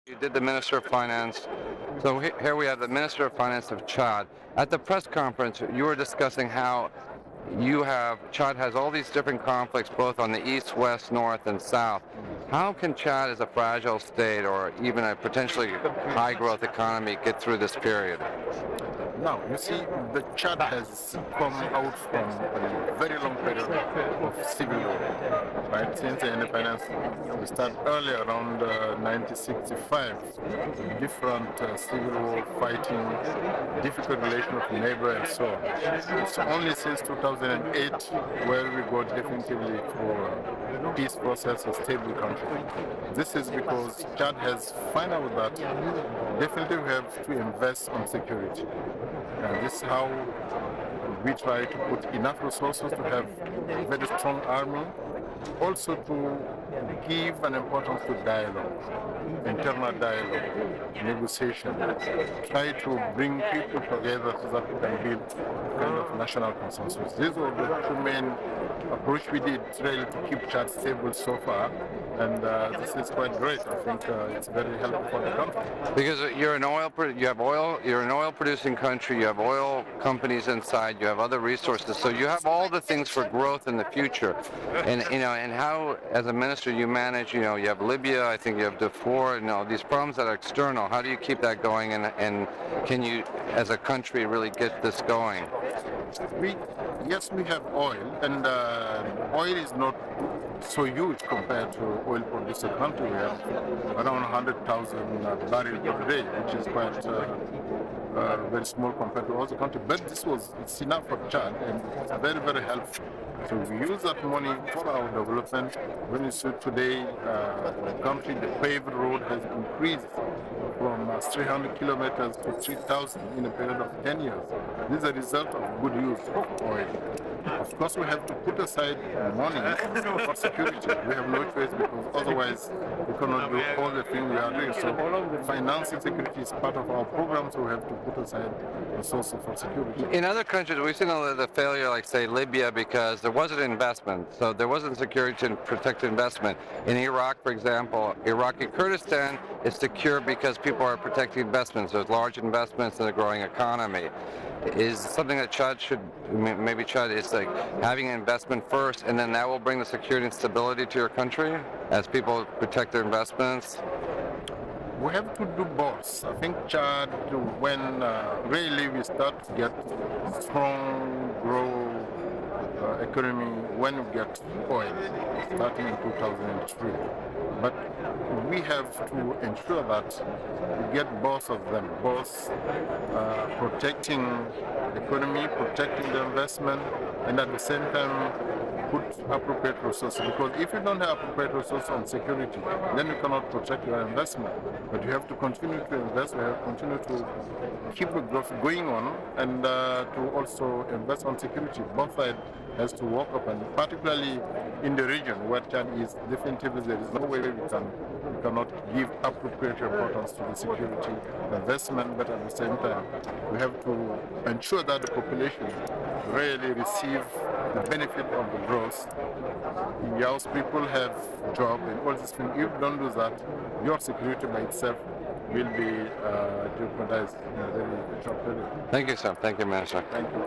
You did the Minister of Finance. So here we have the Minister of Finance of Chad. At the press conference, you were discussing how Chad has all these different conflicts both on the east, west, north, and south. How can Chad as a fragile state or even a potentially high growth economy get through this period? Now, you see, the Chad has come out from a very long period of civil war, right? Since the independence, we start earlier around 1965, different civil war fighting, difficult relation with neighbor and so on. It's only since 2008 where we got definitively for peace process, a stable country. This is because Chad has found out that definitely we have to invest on security. And this is how we try to put enough resources to have a very strong army, also to give an importance to dialogue, internal dialogue, negotiation, try to bring people together so that we can build kind of national consensus. These are the two main approach we did really to keep Chad stable so far, and this is quite great. I think it's very helpful for the country. Because you're an you're an oil producing country, you have oil companies inside, you have other resources, so you have all the things for growth in the future. And and how as a minister you manage, you have Libya, I think you have Darfur, these problems that are external. How do you keep that going, and can you as a country really get this going? Yes, we have oil, and oil is not so huge compared to oil producer country. We have around 100,000 barrels per day, which is quite very small compared to other countries. But it's enough for Chad, and it's very, very helpful. So we use that money for our development. When you see today, the country, the paved road has increased from 300 kilometers to 3,000 in a period of 10 years. This is a result of good use of oil. Of course, we have to put aside money for security. We have no choice because otherwise we cannot do all the things we are doing. So financing security is part of our program, so we have to put aside resources for security. In other countries, we've seen the failure, like say Libya, because there wasn't investment. So there wasn't security to protect investment. In Iraq, for example, Iraqi Kurdistan is secure because people are protecting investments. There's large investments in a growing economy. Is something that Chad should, maybe Chad is like having an investment first, and then that will bring the security and stability to your country as people protect their investments? We have to do both. I think Chad, when really we start to get strong, grow economy, when we get oil, starting in 2003. But we have to ensure that we get both of them, both protecting the economy, protecting the investment, and at the same time put appropriate resources. Because if you don't have appropriate resources on security, then you cannot protect your investment. But you have to continue to invest, you have to continue to keep the growth going on, and to also invest on security. Both sides has to work up, and particularly in the region where Chad is, definitively there is no way we cannot give appropriate importance to the security investment, but at the same time we have to ensure that the population really receive the benefit of the growth. Young people have job and all these things. If you don't do that, your security by itself will be jeopardized in a very short period. Thank you, sir. Thank you, Minister. Thank you.